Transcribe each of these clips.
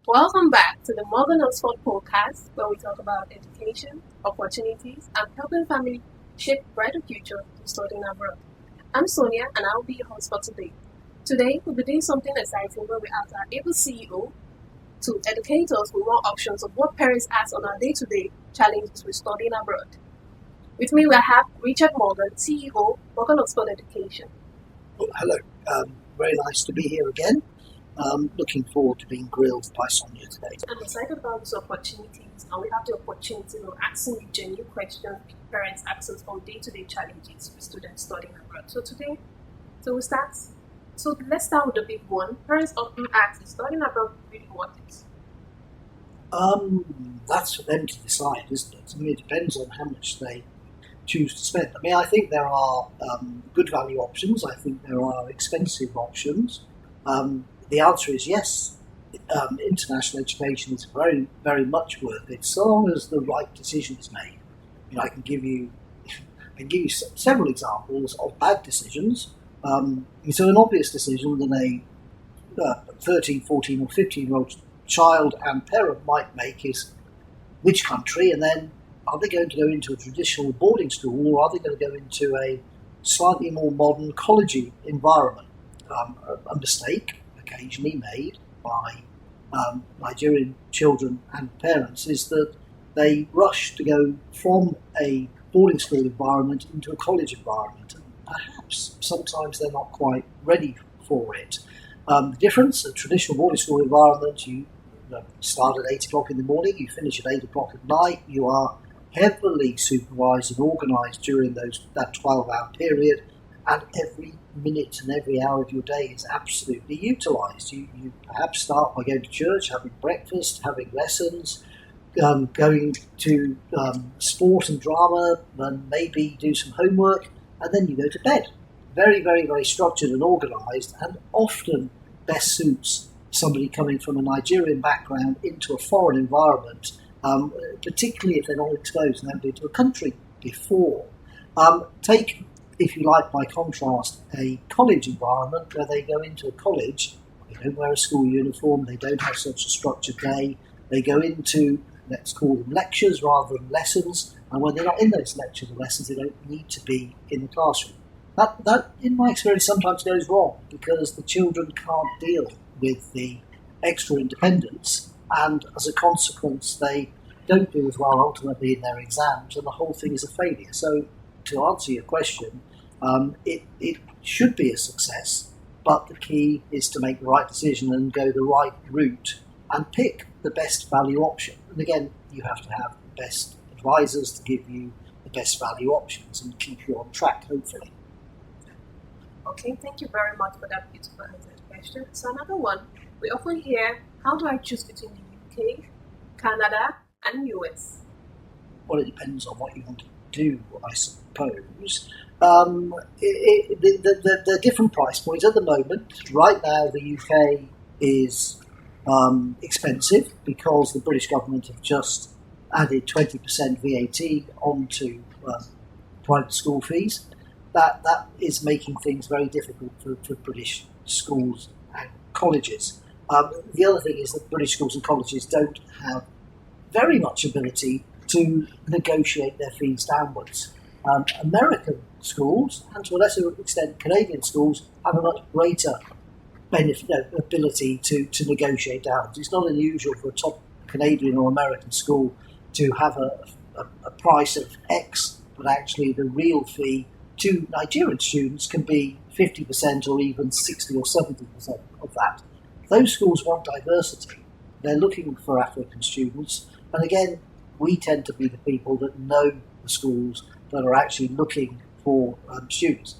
Welcome back to the Modern Oxford podcast, where we talk about education, opportunities, and helping families shape a brighter future to studying abroad. I'm Sonia, and I'll be your host for today. Today, we'll be doing something exciting where we ask our able CEO to educate us with more options of what parents ask on our day-to-day challenges with studying abroad. With me, we have Richard Morgan, CEO, Morgan Oxford Education. Oh, hello. Very nice to be here again. Looking forward to being grilled by Sonia today. I'm excited about these opportunities, and we have the opportunity of asking you genuine questions parents ask us on day-to-day challenges with students studying abroad. So let's start with the big one. Parents often ask, is studying abroad really worth it? That's for them to decide, isn't it? I mean, it depends on how much they choose to spend. I mean, I think there are good value options. I think there are expensive options. The answer is yes. International education is very, very much worth it, so long as the right decision is made. I can give you several examples of bad decisions. So an obvious decision that a 13, 14 or 15-year-old child and parent might make is which country, and then are they going to go into a traditional boarding school, or are they going to go into a slightly more modern collegey environment? A mistake occasionally made by Nigerian children and parents is that they rush to go from a boarding school environment into a college environment, and perhaps sometimes they're not quite ready for it. The difference, a traditional boarding school environment, you start at 8 o'clock in the morning, you finish at 8 o'clock at night, you are heavily supervised and organised during that 12-hour period, and every minute and every hour of your day is absolutely utilised. You perhaps start by going to church, having breakfast, having lessons, going to sport and drama, and maybe do some homework, and then you go to bed. Very, very, very structured and organised, and often best suits somebody coming from a Nigerian background into a foreign environment, particularly if they're not exposed and haven't been to a country before. Take, if you like, by contrast, a college environment where they go into a college, they don't wear a school uniform, they don't have such a structured day, they go into, let's call them lectures rather than lessons, and when they're not in those lectures or lessons, they don't need to be in the classroom. That, in my experience, sometimes goes wrong because the children can't deal with the extra independence, and as a consequence, they don't do as well ultimately in their exams, and the whole thing is a failure. So, to answer your question, it should be a success, but the key is to make the right decision and go the right route and pick the best value option. And again, you have to have the best advisors to give you the best value options and keep you on track, hopefully. Okay, thank you very much for that beautiful answered question. So another one, we often hear, how do I choose between the UK, Canada, and US? Well, it depends on what you want to do, I suppose. There are different price points at the moment. Right now, the UK is expensive because the British government have just added 20% VAT onto private school fees. That is making things very difficult for British schools and colleges. The other thing is that British schools and colleges don't have very much ability to negotiate their fees downwards. American schools, and to a lesser extent Canadian schools, have a much greater ability to negotiate downwards. It's not unusual for a top Canadian or American school to have a price of X, but actually the real fee to Nigerian students can be 50% or even 60 or 70% of that. Those schools want diversity. They're looking for African students, and again, we tend to be the people that know the schools that are actually looking for students.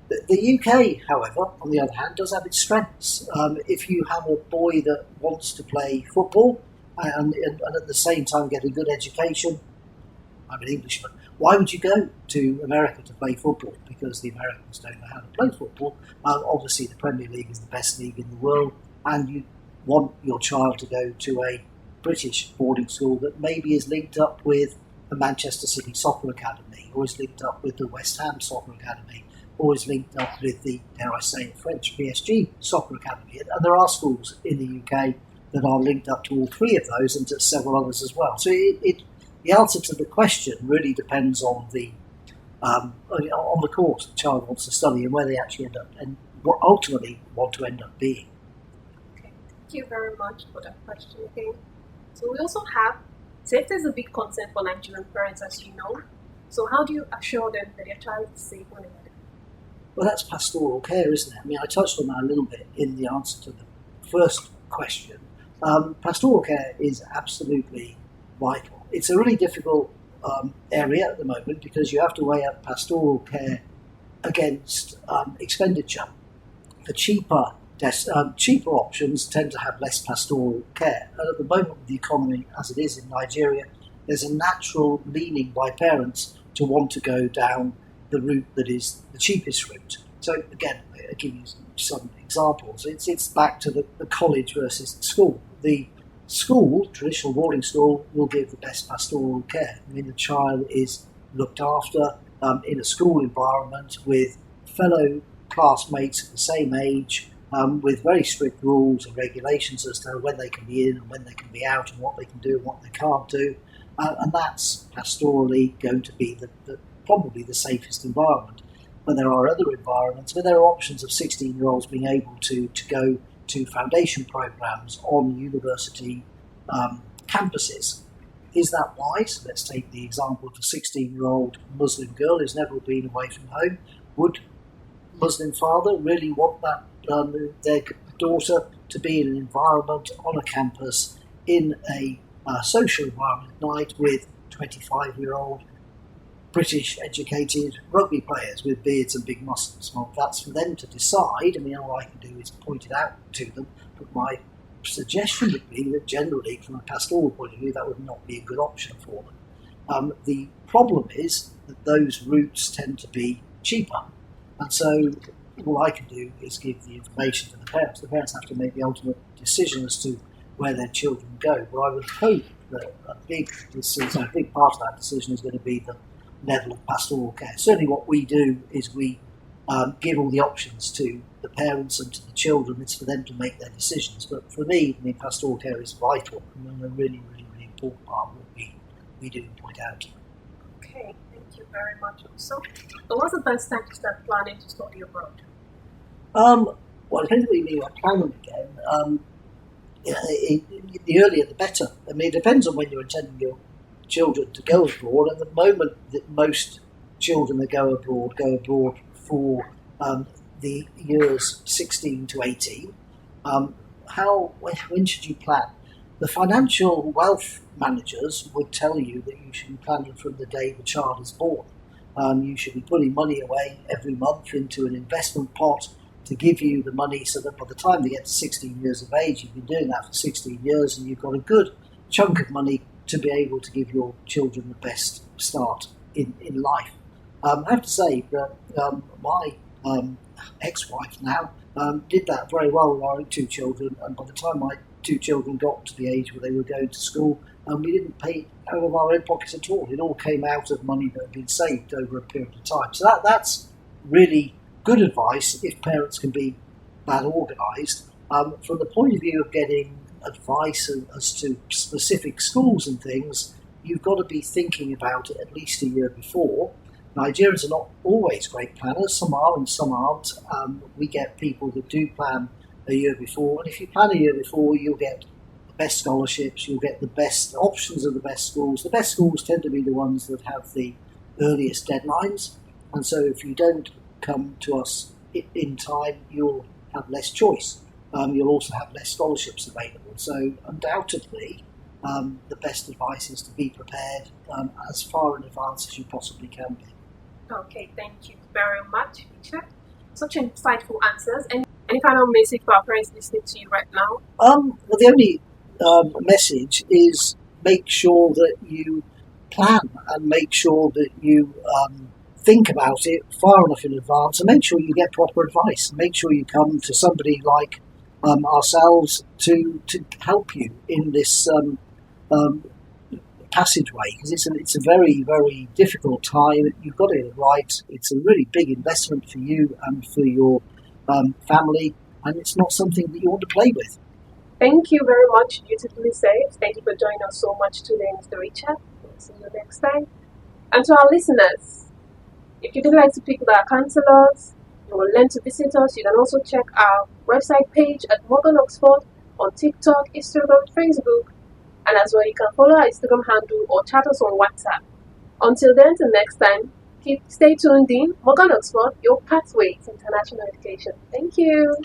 The UK, however, on the other hand, does have its strengths. If you have a boy that wants to play football and at the same time get a good education, I'm an Englishman, why would you go to America to play football? Because the Americans don't know how to play football. Obviously, the Premier League is the best league in the world, and you want your child to go to a British boarding school that maybe is linked up with the Manchester City Soccer Academy, or is linked up with the West Ham Soccer Academy, or is linked up with the, dare I say, French PSG Soccer Academy. And there are schools in the UK that are linked up to all three of those and to several others as well. So the answer to the question really depends on the course the child wants to study and where they actually end up and what ultimately want to end up being. Okay, thank you very much for that question again. So we also have safety is a big concern for Nigerian parents, as you know. So how do you assure them that their child is safe when they're there? Well, that's pastoral care, isn't it? I mean, I touched on that a little bit in the answer to the first question. Pastoral care is absolutely vital. It's a really difficult area at the moment because you have to weigh up pastoral care against expenditure. The cheaper options tend to have less pastoral care. And at the moment, with the economy as it is in Nigeria, there's a natural leaning by parents to want to go down the route that is the cheapest route. So again, I'll give you some examples. It's back to the college versus the school. The school, traditional boarding school, will give the best pastoral care. I mean, the child is looked after in a school environment with fellow classmates of the same age, with very strict rules and regulations as to when they can be in and when they can be out and what they can do and what they can't do. And that's pastorally going to be probably the safest environment. But there are other environments where there are options of 16-year-olds being able to go to foundation programs on university campuses. Is that wise? Let's take the example of a 16-year-old Muslim girl who's never been away from home. Would Muslim father really want that their daughter to be in an environment on a campus in a social environment at night with 25-year-old British educated rugby players with beards and big muscles? Well, that's for them to decide. I mean, all I can do is point it out to them, but my suggestion would be that generally, from a pastoral point of view, that would not be a good option for them. The problem is that those routes tend to be cheaper, and so all I can do is give the information to the parents. The parents have to make the ultimate decision as to where their children go. But I would hope that a big part of that decision is going to be the level of pastoral care. Certainly what we do is we give all the options to the parents and to the children. It's for them to make their decisions. But for me, I mean, pastoral care is vital and a really, really, really important part of what we do and point out. Okay, thank you very much also. So what's the best time to start planning to study abroad? Well, depending on what you mean by planning again. The earlier the better. I mean, it depends on when you're intending your children to go abroad. At the moment that most children that go abroad for the years 16 to 18. When should you plan? The financial wealth managers would tell you that you should be planning from the day the child is born. You should be putting money away every month into an investment pot to give you the money so that by the time they get to 16 years of age, you've been doing that for 16 years and you've got a good chunk of money to be able to give your children the best start in life. I have to say that my ex-wife now did that very well with our two children, and by the time my two children got to the age where they were going to school, we didn't pay out of our own pockets at all. It all came out of money that had been saved over a period of time. So that's really good advice if parents can be that organised. From the point of view of getting advice as to specific schools and things, you've got to be thinking about it at least a year before. Nigerians are not always great planners. Some are and some aren't. We get people that do plan a year before, and if you plan a year before, you'll get the best scholarships, you'll get the best options of the best schools. The best schools tend to be the ones that have the earliest deadlines, and so if you don't come to us in time, you'll have less choice. You'll also have less scholarships available. So undoubtedly, the best advice is to be prepared as far in advance as you possibly can be. Okay, thank you very much, Richard. Such insightful answers. And any final message for our parents listening to you right now? Well, the only message is make sure that you plan and make sure that you think about it far enough in advance, and make sure you get proper advice. Make sure you come to somebody like ourselves to help you in this passageway, because it's a very, very difficult time. You've got to get it right. It's a really big investment for you and for your family, and it's not something that you want to play with. Thank you very much, Beautifully Said. Thank you for joining us so much today, Mr. Richard. We'll see you next time. And to our listeners, if you'd like to pick with our counselors, you will learn to visit us. You can also check our website page at Morgan Oxford on TikTok, Instagram, Facebook, and as well you can follow our Instagram handle or chat us on WhatsApp. Until then, till next time, stay tuned in. Morgan Oxford, your pathway to international education. Thank you.